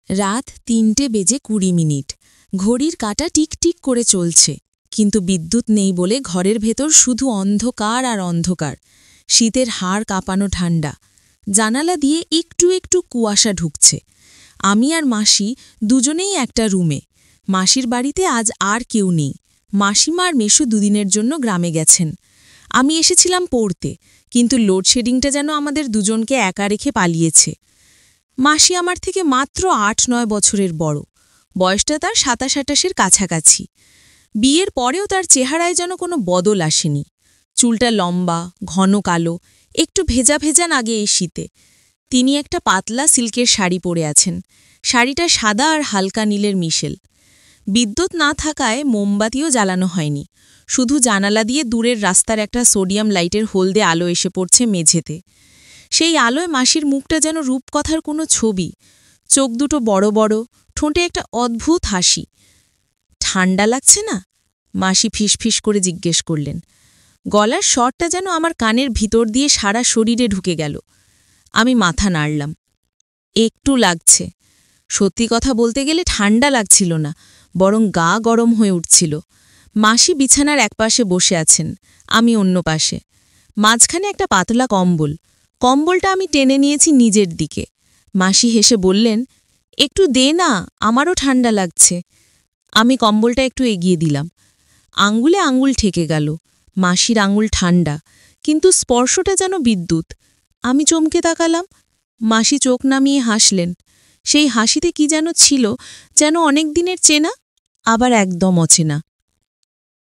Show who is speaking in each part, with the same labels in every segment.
Speaker 1: রাত ৩:২০ ঘড়ির কাঁটা টিকটিক করে চলছে, কিন্তু বিদ্যুৎ নেই বলে ঘরের ভেতর শুধু অন্ধকার আর অন্ধকার। শীতের হাড় কাঁপানো ঠান্ডা, জানালা দিয়ে একটু একটু কুয়াশা ঢুকছে। আমি আর মাসি দুজনেই একটা রুমে। মাসির বাড়িতে আজ আর কেউ নেই। মাসিমা আর মেশো দুদিনের জন্য গ্রামে গেছেন। আমি এসেছিলাম পড়তে, কিন্তু লোডশেডিংটা যেন আমাদের দুজনকে একা রেখে পালিয়েছে। মাসি আমার থেকে মাত্র ৮-৯ বছরের বড়, বয়সটা তার ২৭-২৮-এর কাছাকাছি। বিয়ের পরেও তার চেহারায় যেন কোনো বদল আসেনি। চুলটা লম্বা, ঘন কালো, একটু ভেজা ভেজা লাগে এই শীতে। তিনি একটা পাতলা সিল্কের শাড়ি পরে আছেন। শাড়িটা সাদা আর হালকা নীলের মিশেল। বিদ্যুৎ না থাকায় মোমবাতিও জ্বালানো হয়নি, শুধু জানালা দিয়ে দূরের রাস্তার একটা সোডিয়াম লাইটের হলদে আলো এসে পড়ছে মেঝেতে। সেই আলোয় মাসির মুখটা যেন রূপকথার কোনো ছবি। চোখ দুটো বড় বড়, ঠোঁটে একটা অদ্ভুত হাসি। ঠান্ডা লাগছে না? মাসি ফিসফিস করে জিজ্ঞেস করলেন। গলার স্বরটা যেন আমার কানের ভিতর দিয়ে সারা শরীরে ঢুকে গেল। আমি মাথা নাড়লাম। একটু লাগছে। সত্যি কথা বলতে গেলে ঠান্ডা লাগছিল না, বরং গা গরম হয়ে উঠছিল। মাসি বিছানার একপাশে বসে আছেন, আমি অন্য পাশে। মাঝখানে একটা পাতলা কম্বল। কম্বলটা আমি টেনে নিয়েছি নিজের দিকে। মাসি হেসে বললেন, একটু দে না, আমারও ঠান্ডা লাগছে। আমি কম্বলটা একটু এগিয়ে দিলাম। আঙুলে আঙুল ঠেকে গেল। মাসির আঙুল ঠান্ডা, কিন্তু স্পর্শটা যেন বিদ্যুৎ। আমি চমকে তাকালাম। মাসি চোখ নামিয়ে হাসলেন। সেই হাসিতে কি যেন ছিল, যেন অনেক দিনের চেনা, আবার একদম অচেনা।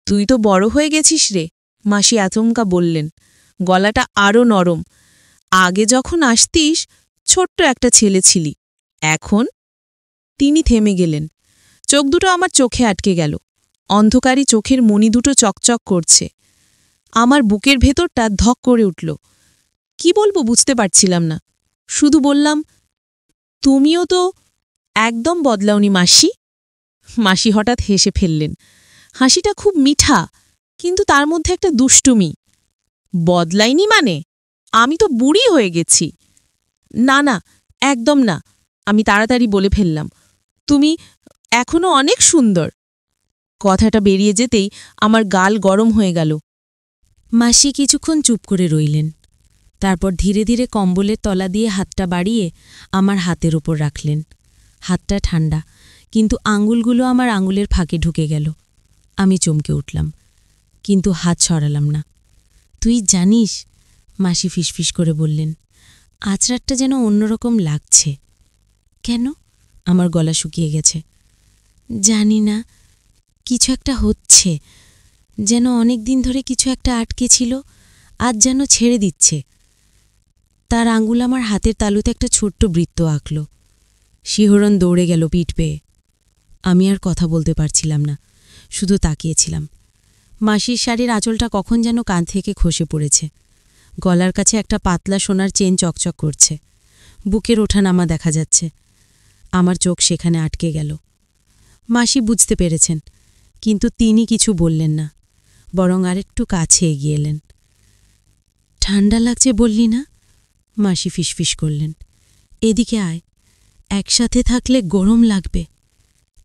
Speaker 1: তুই তো বড় হয়ে গেছিস রে, মাসি আচমকা বললেন। গলাটা আরও নরম। আগে যখন আসতিস ছোট্ট একটা ছেলে ছিলি, এখন? তিনি থেমে গেলেন। চোখ দুটো আমার চোখে আটকে গেল। অন্ধকারী চোখের মণি দুটো চকচক করছে। আমার বুকের ভেতরটা ধক করে উঠল। কি বলবো বুঝতে পারছিলাম না। শুধু বললাম, তুমিও তো একদম বদলাওনি মাসি। মাসি হঠাৎ হেসে ফেললেন। হাসিটা খুব মিঠা, কিন্তু তার মধ্যে একটা দুষ্টুমি। বদলাইনি মানে? আমি তো বুড়ি হয়ে গেছি। না না, একদম না, আমি তাড়াতাড়ি বলে ফেললাম। তুমি এখনো অনেক সুন্দর। কথাটা বেরিয়ে যেতেই আমার গাল গরম হয়ে গেল। মাসি কিছুক্ষণ চুপ করে রইলেন। তারপর ধীরে ধীরে কম্বলের তলা দিয়ে হাতটা বাড়িয়ে আমার হাতের ওপর রাখলেন। হাতটা ঠান্ডা, কিন্তু আঙুলগুলো আমার আঙুলের ফাঁকে ঢুকে গেল। আমি চমকে উঠলাম, কিন্তু হাত সরালাম না। তুই জানিস, মাসি ফিসফিস করে বললেন, আজ রাতটা যেন অন্যরকম লাগছে। কেন? আমার গলা শুকিয়ে গেছে। জানি না, কিছু একটা হচ্ছে, যেন অনেক দিন ধরে কিছু একটা আটকে ছিল, আজ যেন ছেড়ে দিচ্ছে। তার আঙুল আমার হাতের তালুতে একটা ছোট্ট বৃত্ত আঁকল। শিহরণ দৌড়ে গেল পিঠ পেয়ে। আমি আর কথা বলতে পারছিলাম না, শুধু তাকিয়েছিলাম। মাসির শাড়ির আঁচলটা কখন যেন কাঁধ থেকে খসে পড়েছে। গলার কাছে একটা পাতলা সোনার চেন চকচক করছে। বুকের ওঠানামা দেখা যাচ্ছে। আমার চোখ সেখানে আটকে গেল। মাসি বুঝতে পেরেছেন, কিন্তু তিনি কিছু বললেন না, বরং আরেকটু কাছে এগিয়ে এলেন। ঠান্ডা লাগছে বললি না? মাসি ফিসফিস করলেন। এদিকে আয়, একসাথে থাকলে গরম লাগবে।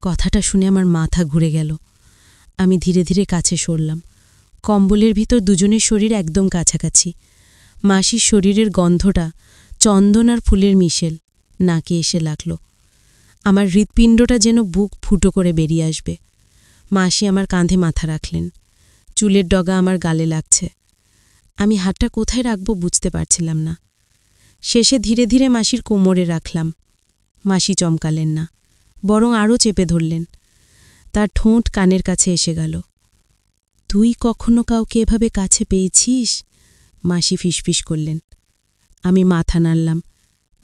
Speaker 1: কথাটা শুনে আমার মাথা ঘুরে গেল। আমি ধীরে ধীরে কাছে সরলাম। কম্বলের ভিতর দুজনের শরীর একদম কাছাকাছি। মাসির শরীরের গন্ধটা চন্দন আর ফুলের মিশেল নাকে এসে লাগল। আমার হৃৎপিণ্ডটা যেন বুক ফুটো করে বেরিয়ে আসবে। মাসি আমার কাঁধে মাথা রাখলেন। চুলের ডগা আমার গালে লাগছে। আমি হাতটা কোথায় রাখব বুঝতে পারছিলাম না। শেষে ধীরে ধীরে মাসির কোমরে রাখলাম। মাসি চমকালেন না, বরং আরও চেপে ধরলেন। তার ঠোঁট কানের কাছে এসে গেল। তুই কখনো কাউকে এভাবে কাছে পেয়েছিস? মাসি ফিসফিস করলেন। আমি মাথা নাড়লাম।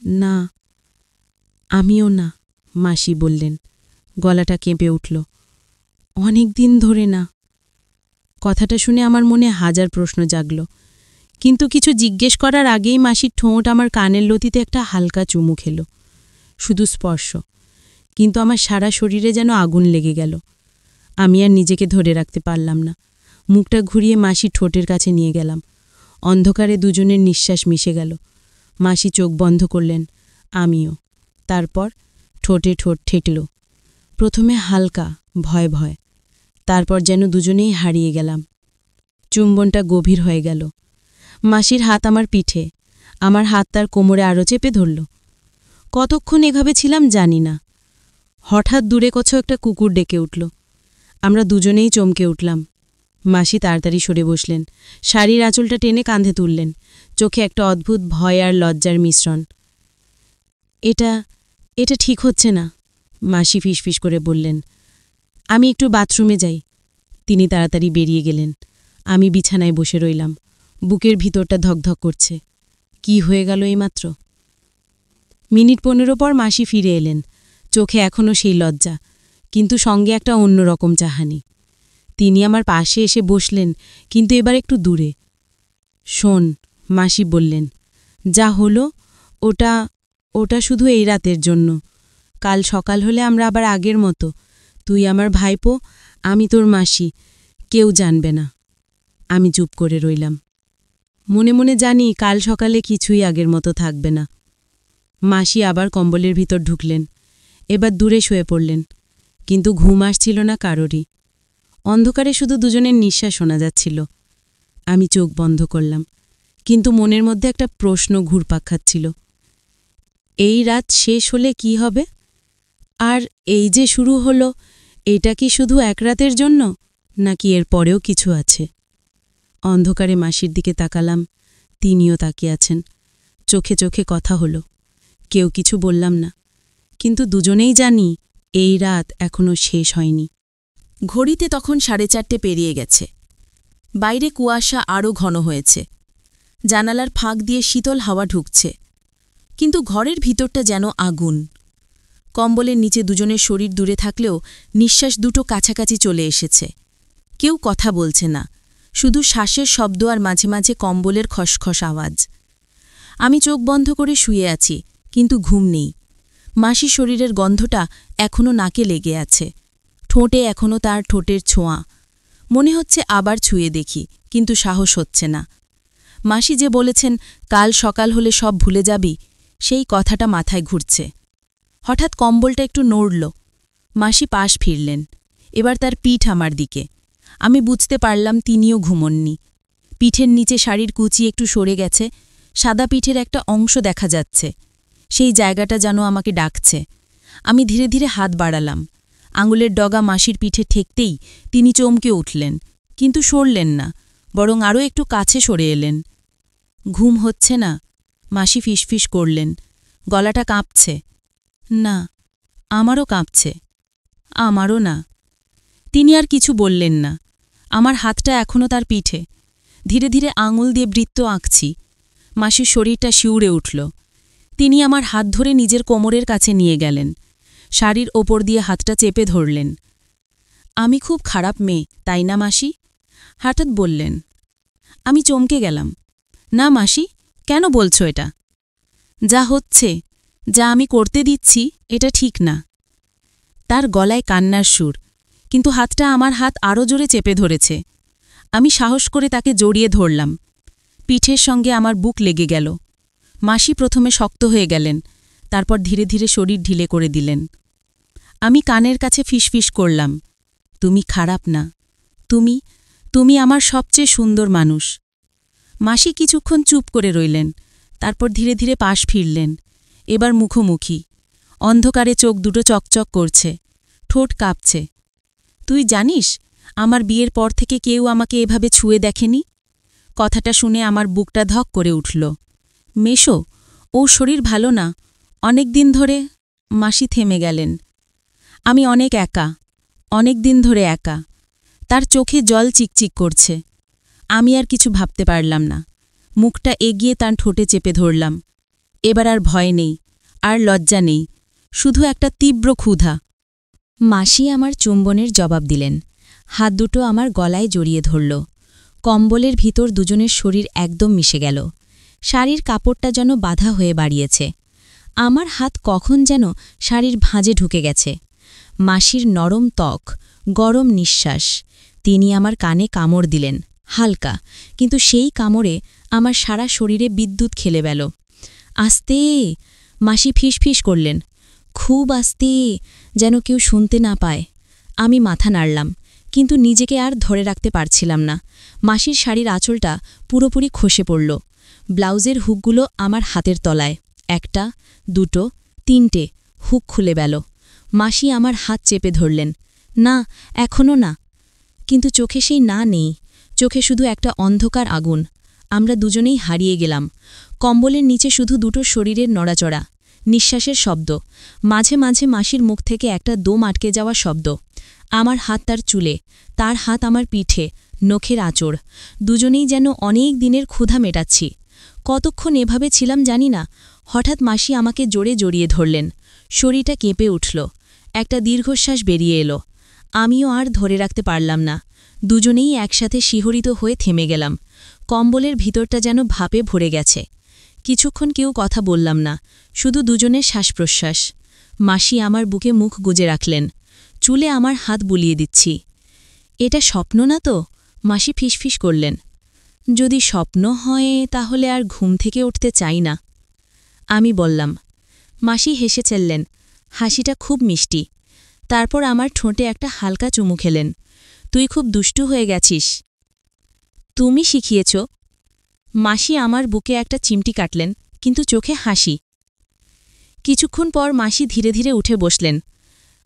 Speaker 1: না। আমিও না, মাসি বললেন। গলাটা কেঁপে উঠল। অনেক দিন ধরে না। কথাটা শুনে আমার মনে হাজার প্রশ্ন জাগল, কিন্তু কিছু জিজ্ঞেস করার আগেই মাসির ঠোঁট আমার কানের লতিতে একটা হালকা চুমু খেল। শুধু স্পর্শ, কিন্তু আমার সারা শরীরে যেন আগুন লেগে গেল। আমি আর নিজেকে ধরে রাখতে পারলাম না। মুখটা ঘুরিয়ে মাসির ঠোঁটের কাছে নিয়ে গেলাম। অন্ধকারে দুজনের নিঃশ্বাস মিশে গেল। মাসি চোখ বন্ধ করলেন, আমিও। তারপর
Speaker 2: ঠোঁটে ঠোঁট ঠেকল। প্রথমে হালকা ভয় ভয়, তারপর যেন দুজনেই হারিয়ে গেলাম। চুম্বনটা গভীর হয়ে গেল। মাসির হাত আমার পিঠে, আমার হাত তার কোমরে আরও চেপে ধরল। কতক্ষণ এভাবে ছিলাম জানি না। হঠাৎ দূরে কোথাও একটা কুকুর ডেকে উঠল। আমরা দুজনেই চমকে উঠলাম। মাসি তাড়াতাড়ি সরে বসলেন, শাড়ির আঁচলটা টেনে কাঁধে তুললেন, চোখে একটা অদ্ভুত ভয় আর লজ্জার মিশ্রণ। এটা এটা ঠিক হচ্ছে না, মাসি ফিসফিস করে বললেন। আমি একটু বাথরুমে যাই। তিনি তাড়াতাড়ি বেরিয়ে গেলেন। আমি বিছানায় বসে রইলাম, বুকের ভিতরটা ধকধক করছে। কি হয়ে গেল এইমাত্র? মিনিট 15 পর মাসি ফিরে এলেন, চোখে এখনও সেই লজ্জা, কিন্তু সঙ্গে একটা অন্যরকম চাহানি। তিনি আমার পাশে এসে বসলেন, কিন্তু এবার একটু দূরে। শোন, মাসি বললেন, যা হলো ওটা ওটা শুধু এই রাতের জন্য। কাল সকাল হলে আমরা আবার আগের মতো, তুই আমার ভাইপো, আমি তোর মাসি, কেউ জানবে না। আমি চুপ করে রইলাম। মনে মনে জানি কাল সকালে কিছুই আগের মতো থাকবে না। মাসি আবার কম্বলের ভিতর ঢুকলেন, এবার দূরে শুয়ে পড়লেন, কিন্তু ঘুম আসছিল না কারোরই। অন্ধকারে শুধু দুজনের নিঃশ্বাস শোনা যাচ্ছিল। আমি চোখ বন্ধ করলাম, কিন্তু মনের মধ্যে একটা প্রশ্ন ঘুরপাক খাচ্ছিল। এই রাত শেষ হলে কি হবে? আর এই যে শুরু হলো, এটা কি শুধু এক রাতের জন্য, নাকি এর পরেও কিছু আছে? অন্ধকারে মাসির দিকে তাকালাম, তিনিও তাকিয়ে আছেন। চোখে চোখে কথা হলো, কেউ কিছু বললাম না, কিন্তু দুজনেই জানি এই রাত এখনও শেষ হয়নি।
Speaker 1: ঘড়িতে তখন 4:30 পেরিয়ে গেছে। বাইরে কুয়াশা আরও ঘন হয়েছে। জানালার ফাঁক দিয়ে শীতল হাওয়া ঢুকছে, কিন্তু ঘরের ভিতরটা যেন আগুন। কম্বলের নিচে দুজনের শরীর দূরে থাকলেও নিঃশ্বাস দুটো কাছাকাছি চলে এসেছে। কেউ কথা বলছে না, শুধু শ্বাসের শব্দ আর মাঝে মাঝে কম্বলের খসখস আওয়াজ। আমি চোখ বন্ধ করে শুয়ে আছি, কিন্তু ঘুম নেই। মাসি শরীরের গন্ধটা এখনও নাকে লেগে আছে, ঠোঁটে এখনও তার ঠোঁটের ছোঁয়া। মনে হচ্ছে আবার ছুঁয়ে দেখি, কিন্তু সাহস হচ্ছে না। মাসি যে বলেছেন কাল সকাল হলে সব ভুলে যাবি, সেই কথাটা মাথায় ঘুরছে। হঠাৎ কম্বলটা একটু নড়ল। মাসি পাশ ফিরলেন, এবার তার পিঠ আমার দিকে। আমি বুঝতে পারলাম তিনিও ঘুমননি। পিঠের নিচে শাড়ির কুচি একটু সরে গেছে, সাদা পিঠের একটা অংশ দেখা যাচ্ছে। সেই জায়গাটা যেন আমাকে ডাকছে। আমি ধীরে ধীরে হাত বাড়ালাম। আঙুলের ডগা মাসির পিঠে ঠেকতেই তিনি চমকে উঠলেন, কিন্তু সরলেন না, বরং আরও একটু কাছে সরে এলেন। ঘুম হচ্ছে না, মাসি ফিসফিস করলেন, গলাটা কাঁপছে। না, আমারও কাঁপছে। আমারও না। তিনি আর কিছু বললেন না। আমার হাতটা এখনও তার পিঠে। ধীরে ধীরে আঙুল দিয়ে বৃত্ত আঁকছি। মাসির শরীরটা শিউরে উঠল। তিনি আমার হাত ধরে নিজের কোমরের কাছে নিয়ে গেলেন, শাড়ির ওপর দিয়ে হাতটা চেপে ধরলেন। আমি খুব খারাপ মেয়ে, তাই না মাসি? হঠাৎ বললেন। আমি চমকে গেলাম। না মাসি, কেন বলছো এটা? যা হচ্ছে, যা আমি করতে দিচ্ছি, এটা ঠিক না। তার গলায় কান্নার সুর, কিন্তু হাতটা আমার হাত আরও জোরে চেপে ধরেছে। আমি সাহস করে তাকে জড়িয়ে ধরলাম। পিঠের সঙ্গে আমার বুক লেগে গেল। মাসি প্রথমে শক্ত হয়ে গেলেন, তারপর ধীরে ধীরে শরীর ঢিলে করে দিলেন। আমি কানের কাছে ফিসফিস করলাম, তুমি খারাপ না, তুমি তুমি আমার সবচেয়ে সুন্দর মানুষ। মাসি কিছুক্ষণ চুপ করে রইলেন, তারপর ধীরে ধীরে পাশ ফিরলেন, এবার মুখোমুখি। অন্ধকারে চোখ দুটো চকচক করছে, ঠোঁট কাঁপছে। তুই জানিস, আমার বিয়ের পর থেকে কেউ আমাকে এভাবে ছুঁয়ে দেখেনি। কথাটা শুনে আমার বুকটা ধক করে উঠল। মেশো, ও শরীর ভালো না, অনেক দিন ধরে। মাসি থেমে গেলেন। আমি অনেক একা, অনেক দিন ধরে একা। তার চোখে জল চিকচিক করছে। আমি আর কিছু ভাবতে পারলাম না। মুখটা এগিয়ে তার ঠোঁটে চেপে ধরলাম। এবার আর ভয় নেই, আর লজ্জা নেই, শুধু একটা তীব্র ক্ষুধা। মাসি আমার চুম্বনের জবাব দিলেন, হাত দুটো আমার গলায় জড়িয়ে ধরল। কম্বলের ভিতর দুজনের শরীর একদম মিশে গেল। শাড়ির কাপড়টা যেন বাধা হয়ে বাড়িয়েছে। আমার হাত কখন যেন শাড়ির ভাঁজে ঢুকে গেছে। মাসির নরম ত্বক, গরম নিঃশ্বাস। তিনি আমার কানে কামড় দিলেন, হালকা, কিন্তু সেই কামড়ে আমার সারা শরীরে বিদ্যুৎ খেলে গেল। আস্তে, মাসি ফিসফিস করলেন, খুব আস্তে, যেন কেউ শুনতে না পায়। আমি মাথা নাড়লাম, কিন্তু নিজেকে আর ধরে রাখতে পারছিলাম না। মাসির শাড়ির আঁচলটা পুরোপুরি খসে পড়ল। ব্লাউজের হুকগুলো আমার হাতের তলায়। একটা, দুটো, তিনটে হুক খুলে গেল। মাসি আমার হাত চেপে ধরলেন। না, এখনও না। কিন্তু চোখে সেই না নেই, চোখে শুধু একটা অন্ধকার আগুন। আমরা দুজনেই হারিয়ে গেলাম। কম্বলের নিচে শুধু দুটো শরীরের নড়াচড়া, নিঃশ্বাসের শব্দ, মাঝে মাঝে মাসির মুখ থেকে একটা দম আটকে যাওয়া শব্দ। আমার হাত তার চুলে, তার হাত আমার পিঠে, নখের আঁচড়। দুজনেই যেন অনেক দিনের ক্ষুধা মেটাচ্ছি। কতক্ষণ এভাবে ছিলাম জানি না। হঠাৎ মাসি আমাকে জোরে জড়িয়ে ধরলেন। শরীরটা কেঁপে উঠল। একটা দীর্ঘশ্বাস বেরিয়ে এলো। আমিও আর ধরে রাখতে পারলাম না। দুজনেই একসাথে শিহরিত হয়ে থেমে গেলাম। কম্বলের ভিতরটা যেন ভাপে ভরে গেছে। কিছুক্ষণ কেউ কথা বললাম না, শুধু দুজনের শ্বাসপ্রশ্বাস। মাসি আমার বুকে মুখ গুজে রাখলেন। চুলে আমার হাত বুলিয়ে দিচ্ছি। এটা স্বপ্ন না তো? মাসি ফিসফিস করলেন। যদি স্বপ্ন হয় তাহলে আর ঘুম থেকে উঠতে চাই না, আমি বললাম। মাসি হেসে চললেন, হাসিটা খুব মিষ্টি। তারপর আমার ঠোঁটে একটা হালকা চুমু খেলেন। তুই খুব দুষ্টু হয়ে গেছিস। তুমি শিখিয়েছ। মাসি আমার বুকে একটা চিমটি কাটলেন, কিন্তু চোখে হাসি। কিছুক্ষণ পর মাসি ধীরে ধীরে উঠে বসলেন।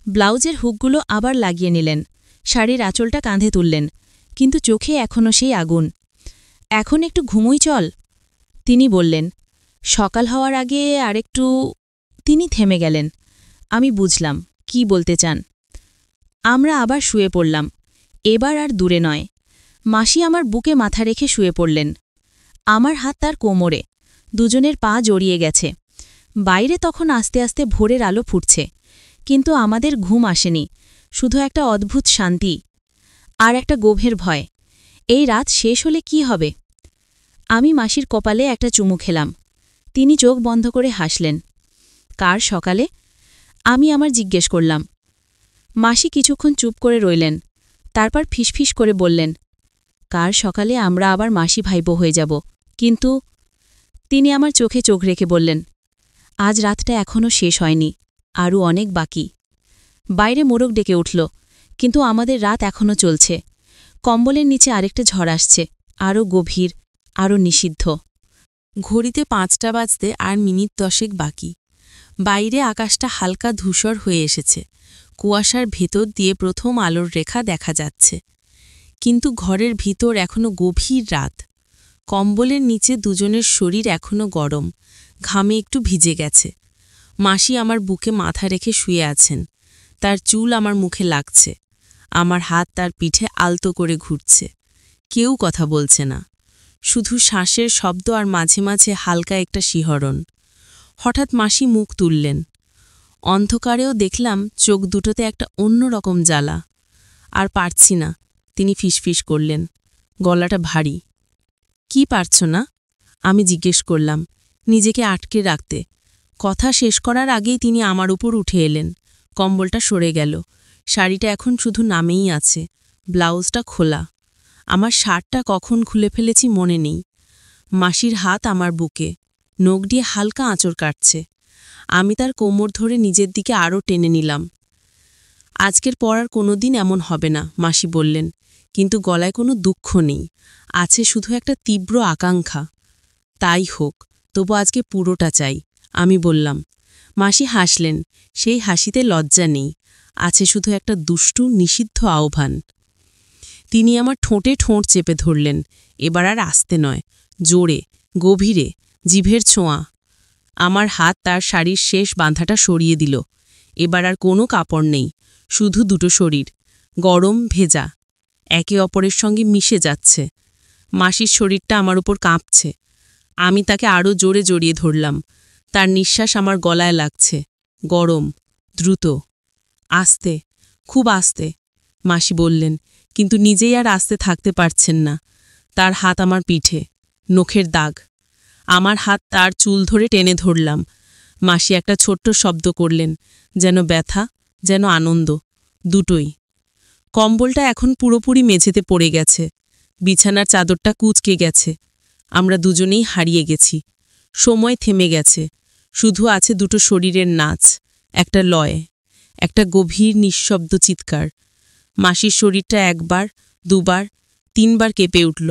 Speaker 1: ব্লাউজের হুকগুলো আবার লাগিয়ে নিলেন। শাড়ির আঁচলটা কাঁধে তুললেন, কিন্তু চোখে এখনও সেই আগুন। এখন একটু ঘুমোই চল, তিনি বললেন। সকাল হওয়ার আগে আরেকটু। তিনি থেমে গেলেন। আমি বুঝলাম কি বলতে চান। আমরা আবার শুয়ে পড়লাম, এবার আর দূরে নয়। মাসি আমার বুকে মাথা রেখে শুয়ে পড়লেন। আমার হাত তার কোমরে। দুজনের পা জড়িয়ে গেছে। বাইরে তখন আস্তে আস্তে ভোরের আলো ফুটছে, কিন্তু আমাদের ঘুম আসেনি, শুধু একটা অদ্ভুত শান্তি আর একটা গভীর ভয়। এই রাত শেষ হলে কি হবে? আমি মাসির কপালে একটা চুমু খেলাম। তিনি চোখ বন্ধ করে হাসলেন। কার সকালে? আমি আমার জিজ্ঞেস করলাম। মাসি কিছুক্ষণ চুপ করে রইলেন, তারপর ফিসফিস করে বললেন, কার সকালে আমরা আবার মাসি ভাইবো হয়ে যাব। কিন্তু তিনি আমার চোখে চোখ রেখে বললেন, আজ রাতটা এখনও শেষ হয়নি, আরও অনেক বাকি। বাইরে মোরগ ডেকে উঠল, কিন্তু আমাদের রাত এখনও চলছে। কম্বলের নিচে আরেকটা ঝড় আসছে, আরও গভীর, আরও নিষিদ্ধ। ঘড়িতে ৫টা বাজতে আর মিনিট ১০ বাকি। বাইরে আকাশটা হালকা ধূসর হয়ে এসেছে। কুয়াশার ভেতর দিয়ে প্রথম আলোর রেখা দেখা যাচ্ছে। কিন্তু ঘরের ভিতর এখনও গভীর রাত। কম্বলের নিচে দুজনের শরীর এখনও গরম, ঘামে একটু ভিজে গেছে। মাসি আমার বুকে মাথা রেখে শুয়ে আছেন। তার চুল আমার মুখে লাগছে। আমার হাত তার পিঠে আলতো করে ঘুরছে। কেউ কথা বলছে না, শুধু শ্বাসের শব্দ আর মাঝে মাঝে হালকা একটা শিহরণ। হঠাৎ মাসি মুখ তুললেন। অন্ধকারেও দেখলাম চোখ দুটোতে একটা অন্যরকম জ্বালা। আর পারছি না, তিনি ফিসফিস করলেন, গলাটা ভারী। কি পারছ না? আমি জিজ্ঞেস করলাম, নিজেকে আটকে রাখতে। কথা শেষ করার আগেই তিনি আমার উপর উঠে এলেন। কম্বলটা সরে গেল। শাড়িটা এখন শুধু নামেই আছে, ব্লাউজটা খোলা। আমার শার্টটা কখন খুলে ফেলেছি মনে নেই। মাসির হাত আমার বুকে, নখ দিয়ে হালকা আঁচড় কাটছে। আমি তার কোমর ধরে নিজের দিকে আরও টেনে নিলাম। আজকের পর আর কোনো দিন এমন হবে না, মাসি বললেন, কিন্তু গলায় কোনো দুঃখ নেই, আছে শুধু একটা তীব্র আকাঙ্ক্ষা। তাই হোক, তবু আজকে পুরোটা চাই, আমি বললাম। মাসি হাসলেন, সেই হাসিতে লজ্জা নেই, আছে শুধু একটা দুষ্টু নিষিদ্ধ আহ্বান। তিনি আমার ঠোঁটে ঠোঁট চেপে ধরলেন, এবার আর আস্তে নয়, জোরে, গভীরে, জিভের ছোঁয়া। আমার হাত তার শাড়ির শেষ বাঁধাটা সরিয়ে দিল। এবার আর কোনো কাপড় নেই, শুধু দুটো শরীর, গরম ভেজা, একে অপরের সঙ্গে মিশে যাচ্ছে। মাসির শরীরটা আমার উপর কাঁপছে। আমি তাকে আরও জোরে জড়িয়ে ধরলাম। তার নিঃশ্বাস আমার গলায় লাগছে, গরম, দ্রুত, আস্তে, খুব আস্তে। মাসি বললেন, কিন্তু নিজেই আর আস্তে থাকতে পারছেন না। তার হাত আমার পিঠে, নখের দাগ। আমার হাত তার চুল ধরে টেনে ধরলাম। মাসি একটা ছোট্ট শব্দ করলেন, যেন ব্যথা, যেন আনন্দ, দুটোই। কম্বলটা এখন পুরোপুরি মেঝেতে পড়ে গেছে। বিছানার চাদরটা কুঁচকে গেছে। আমরা দুজনেই হারিয়ে গেছি। সময় থেমে গেছে, শুধু আছে দুটো শরীরের নাচ, একটা লয়, একটা গভীর নিঃশব্দ চিৎকার। মাসির শরীরটা একবার, দুবার, তিনবার কেঁপে উঠল।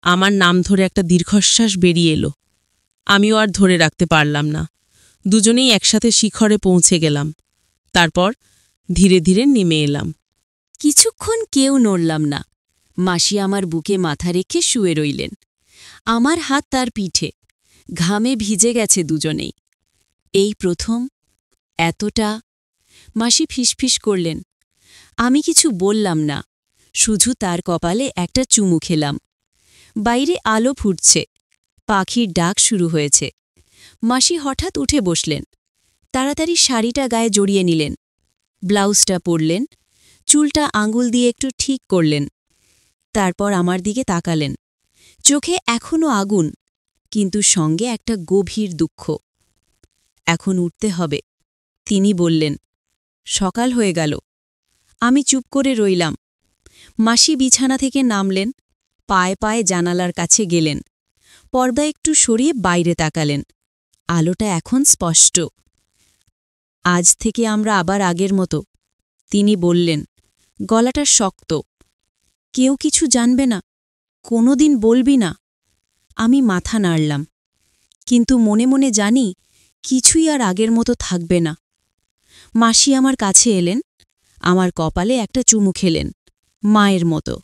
Speaker 1: আমার নাম ধরে একটা দীর্ঘশ্বাস বেরিয়ে এলো। আমিও আর ধরে রাখতে পারলাম না। দুজনেই একসাথে শিখরে পৌঁছে গেলাম। তারপর ধীরে ধীরে নেমে এলাম।
Speaker 3: কিছুক্ষণ কেউ নড়লাম না। মাসি আমার বুকে মাথা রেখে শুয়ে রইলেন। আমার হাত তার পিঠে, ঘামে ভিজে গেছে দুজনেই। এই প্রথম এতটা। মাসি ফিসফিস করলেন। আমি কিছু বললাম না, শুধু তার কপালে একটা চুমু খেলাম। বাইরে আলো ফুটছে, পাখির ডাক শুরু হয়েছে। মাসি হঠাৎ উঠে বসলেন, তাড়াতাড়ি শাড়িটা গায়ে জড়িয়ে নিলেন, ব্লাউজটা পরলেন, চুলটা আঙুল দিয়ে একটু ঠিক করলেন। তারপর আমার দিকে তাকালেন, চোখে এখনও আগুন, কিন্তু সঙ্গে একটা গভীর দুঃখ। এখন উঠতে হবে, তিনি বললেন। সকাল হয়ে গেল। আমি চুপ করে রইলাম। মাসি বিছানা থেকে নামলেন, পায়ে পায়ে জানালার কাছে গেলেন, পর্দা একটু সরিয়ে বাইরে তাকালেন। আলোটা এখন স্পষ্ট। আজ থেকে আমরা আবার আগের মতো, তিনি বললেন, গলাটা শক্ত। কেউ কিছু জানবে না, কোনোদিন বলবি না। আমি মাথা নাড়লাম, কিন্তু মনে মনে জানি কিছুই আর আগের মতো থাকবে না। মাসি আমার কাছে এলেন, আমার কপালে একটা চুমু খেলেন, মায়ের মতো।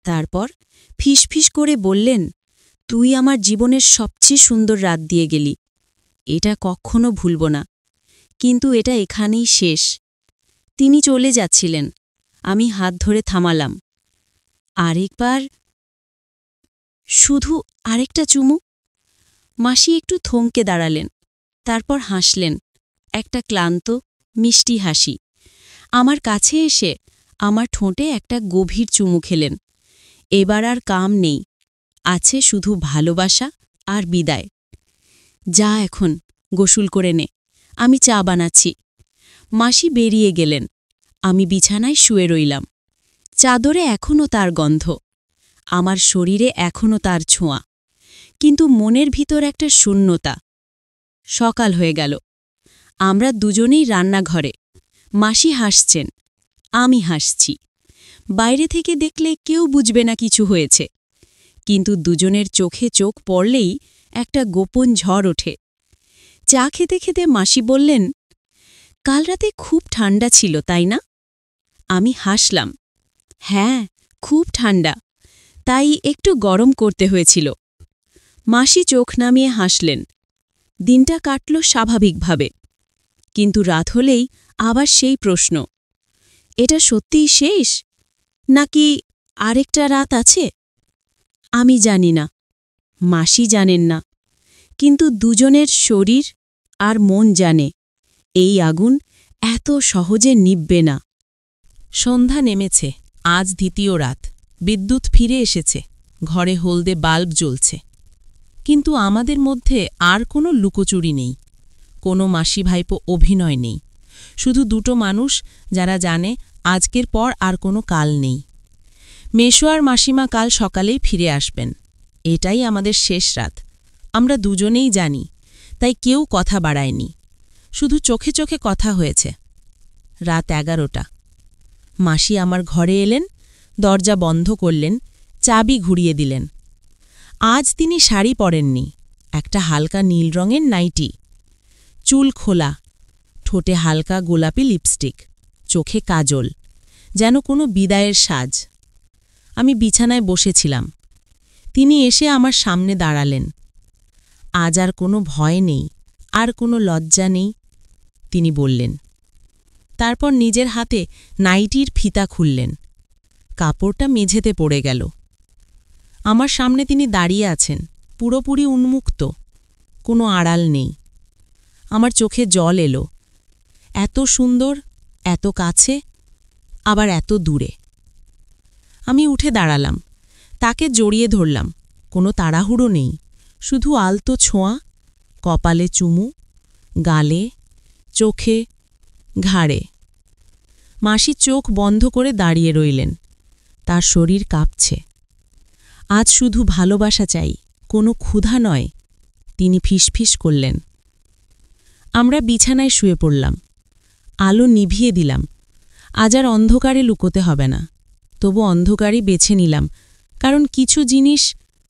Speaker 3: তারপর ফিসফিস করে বললেন, তুই আমার জীবনের সবচেয়ে সুন্দর রাত দিয়ে গেলি। এটা কখনো ভুলব না, কিন্তু এটা এখানেই শেষ। তিনি চলে যাচ্ছিলেন, আমি হাত ধরে থামালাম। আরেকবার, শুধু আরেকটা চুমু। মাসি একটু থমকে দাঁড়ালেন, তারপর হাসলেন, একটা ক্লান্ত, মিষ্টি হাসি। আমার কাছে এসে আমার ঠোঁটে একটা গভীর চুমু খেলেন। এবার আর কাম নেই, আছে শুধু ভালোবাসা আর বিদায়। যা এখন গোসল করে নে, আমি চা বানাচ্ছি। মাসি বেরিয়ে গেলেন, আমি বিছানায় শুয়ে রইলাম। চাদরে এখনও তার গন্ধ, আমার শরীরে এখনও তার ছোঁয়া, কিন্তু মনের ভিতর একটা শূন্যতা। সকাল হয়ে গেল। আমরা দুজনেই রান্নাঘরে। মাসি হাসছেন, আমি হাসছি। বাইরে থেকে দেখলে কেউ বুঝবে না কিছু হয়েছে, কিন্তু দুজনের চোখে চোখ পড়লেই একটা গোপন ঝড় ওঠে। চা খেতে খেতে মাসি বললেন, কাল রাতে খুব ঠান্ডা ছিল, তাই না? আমি হাসলাম, হ্যাঁ, খুব ঠান্ডা, তাই একটু গরম করতে হয়েছিল। মাসি চোখ নামিয়ে হাসলেন। দিনটা কাটল স্বাভাবিকভাবে, কিন্তু রাত হলেই আবার সেই প্রশ্ন, এটা সত্যিই শেষ, নাকি আরেকটা রাত আছে? আমি জানি না, মাসি জানেন না, কিন্তু দুজনের শরীর আর মন জানে, এই আগুন এত সহজে নিববে না।
Speaker 4: সন্ধ্যা নেমেছে, আজ দ্বিতীয় রাত। বিদ্যুৎ ফিরে এসেছে, ঘরে হলদে বাল্ব জ্বলছে। কিন্তু আমাদের মধ্যে আর কোনো লুকোচুরি নেই, কোনো মাসি ভাইপো অভিনয় নেই। শুধু দুটো মানুষ যারা জানে আজকের পর আর কোনো কাল নেই। মেশো আর মাসিমা কাল সকালেই ফিরে আসবেন, এটাই আমাদের শেষ রাত। আমরা দুজনেই জানি, তাই কেউ কথা বাড়ায়নি, শুধু চোখে চোখে কথা হয়েছে। রাত 11টা। মাসি আমার ঘরে এলেন, দরজা বন্ধ করলেন, চাবি ঘুরিয়ে দিলেন। আজ তিনি শাড়ি পরেননি, একটা হালকা নীল রঙের নাইটি, চুল খোলা, ঠোঁটে হালকা গোলাপি লিপস্টিক, চোখে কাজল, যেন কোনো বিদায়ের সাজ। আমি বিছানায় বসেছিলাম, তিনি এসে আমার সামনে দাঁড়ালেন। আজ আর কোনো ভয় নেই, আর কোনো লজ্জা নেই, তিনি বললেন। তারপর নিজের হাতে নাইটির ফিতা খুললেন। কাপড়টা মেঝেতে পড়ে গেল। আমার সামনে তিনি দাঁড়িয়ে আছেন, পুরোপুরি উন্মুক্ত, কোনো আড়াল নেই। আমার চোখে জল এলো, এত সুন্দর, এত কাছে, আবার এত দূরে। আমি উঠে দাঁড়ালাম, তাকে জড়িয়ে ধরলাম। কোনো তাড়াহুড়ো নেই, শুধু আলতো ছোঁয়া, কপালে চুমু, গালে, চোখে, ঘাড়ে। মাসি চোখ বন্ধ করে দাঁড়িয়ে রইলেন, তার শরীর কাঁপছে। আজ শুধু ভালোবাসা চাই, কোনো ক্ষুধা নয়, তিনি ফিসফিস করলেন। আমরা বিছানায় শুয়ে পড়লাম। আলো নিভিয়ে দিলাম। আজ আর অন্ধকারে লুকোতে হবে না। তবু অন্ধকারই বেছে নিলাম, কারণ কিছু জিনিস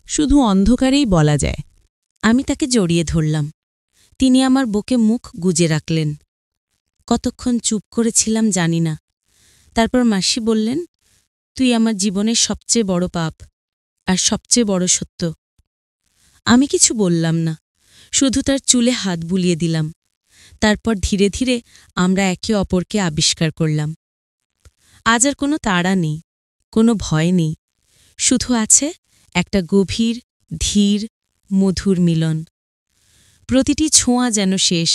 Speaker 4: শুধু অন্ধকারেই বলা যায়।
Speaker 3: আমি তাকে জড়িয়ে ধরলাম। তিনি আমার বুকে মুখ গুজে রাখলেন। কতক্ষণ চুপ করেছিলাম জানি না। তারপর মাসি বললেন, তুই আমার জীবনের সবচেয়ে বড় পাপ আর সবচেয়ে বড় সত্য। আমি কিছু বললাম না, শুধু তার চুলে হাত বুলিয়ে দিলাম। তারপর ধীরে ধীরে আমরা একে অপরকে আবিষ্কার করলাম। আজ আর কোনো তাড়া নেই, কোনো ভয় নেই, শুধু আছে একটা গভীর, ধীর, মধুর মিলন। প্রতিটি ছোঁয়া যেন শেষ,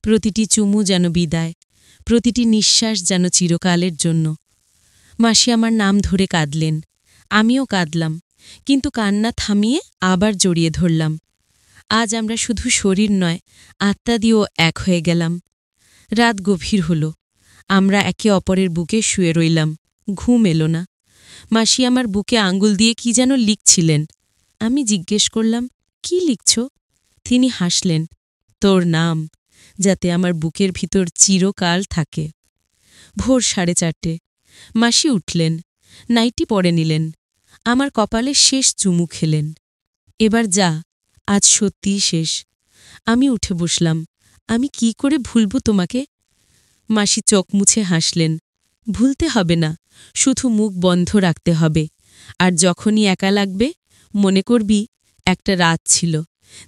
Speaker 3: প্রতিটি চুমু যেন বিদায়, প্রতিটি নিঃশ্বাস যেন চিরকালের জন্য। মাসি আমার নাম ধরে কাঁদলেন, আমিও কাঁদলাম, কিন্তু কান্না থামিয়ে আবার জড়িয়ে ধরলাম। আজ আমরা শুধু শরীর নয়, আত্মা দিয়েও এক হয়ে গেলাম। রাত গভীর হল, আমরা একে অপরের বুকে শুয়ে রইলাম। ঘুম এলো না। মাসি আমার বুকে আঙ্গুল দিয়ে কি যেন লিখছিলেন। আমি জিজ্ঞেস করলাম, কি লিখছ? তিনি হাসলেন, তোর নাম, যাতে আমার বুকের ভিতর চিরকাল থাকে। ভোর 4:30। মাসি উঠলেন, নাইটি পরে নিলেন, আমার কপালে শেষ চুমু খেলেন। এবার যা, আজ সত্যিই শেষ। আমি উঠে বসলাম। আমি কি করে ভুলব তোমাকে? মাসি চোখ মুছে হাসলেন, ভুলতে হবে না, শুধু মুখ বন্ধ রাখতে হবে। আর যখনই একা লাগবে মনে করবি একটা রাত ছিল,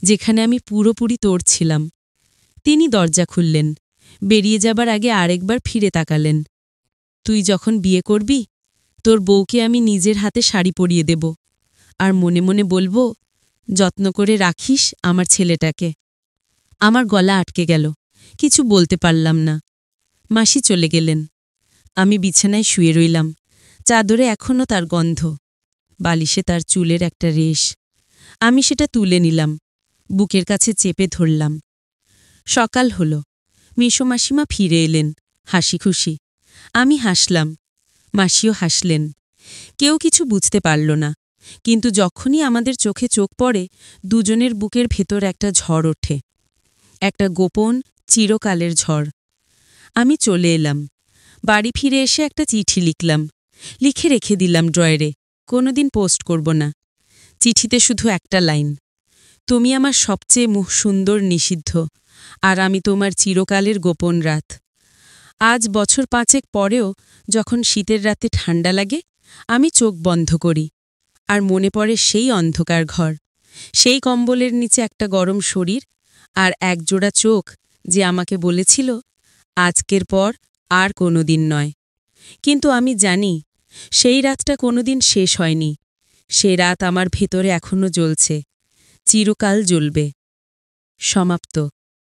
Speaker 3: যেখানে আমি পুরোপুরি তোর ছিলাম। তিনি দরজা খুললেন, বেরিয়ে যাবার আগে আরেকবার ফিরে তাকালেন। তুই যখন বিয়ে করবি, তোর বউকে আমি নিজের হাতে শাড়ি পরিয়ে দেব, আর মনে মনে বলবো, যত্ন করে রাখিস আমার ছেলেটাকে। আমার গলা আটকে গেল, কিছু বলতে পারলাম না। মাসি চলে গেলেন। আমি বিছানায় শুয়ে রইলাম, চাদরে এখনও তার গন্ধ, বালিশে তার চুলের একটা রেশ। আমি সেটা তুলে নিলাম, বুকের কাছে চেপে ধরলাম। সকাল হল, মেসো মাসিমা ফিরে এলেন, হাসি খুশি। আমি হাসলাম, মাসিও হাসলেন। কেউ কিছু বুঝতে পারল না, কিন্তু যখনই আমাদের চোখে চোখ পড়ে, দুজনের বুকের ভেতর একটা ঝড় ওঠে, একটা গোপন, চিরকালের ঝড়। আমি চলে এলাম। বাড়ি ফিরে এসে একটা চিঠি লিখলাম, লিখে রেখে দিলাম ড্রয়ারে। কোনোদিন পোস্ট করব না। চিঠিতে শুধু একটা লাইন, তুমি আমার সবচেয়ে সুন্দর নিষিদ্ধ, আর আমি তোমার চিরকালের গোপন রাত। আজ বছর 5 পরেও যখন শীতের রাতে ঠান্ডা লাগে, আমি চোখ বন্ধ করি, আর মনে পড়ে সেই অন্ধকার ঘর, সেই কম্বলের নিচে একটা গরম শরীর, আর একজোড়া চোখ যে আমাকে বলেছিল, আজকের পর আর কোনো দিন নয়। কিন্তু আমি জানি, সেই রাতটা কোনোদিন শেষ হয়নি। সে রাত আমার ভেতরে এখনো জ্বলছে, চিরকাল জ্বলবে। সমাপ্ত।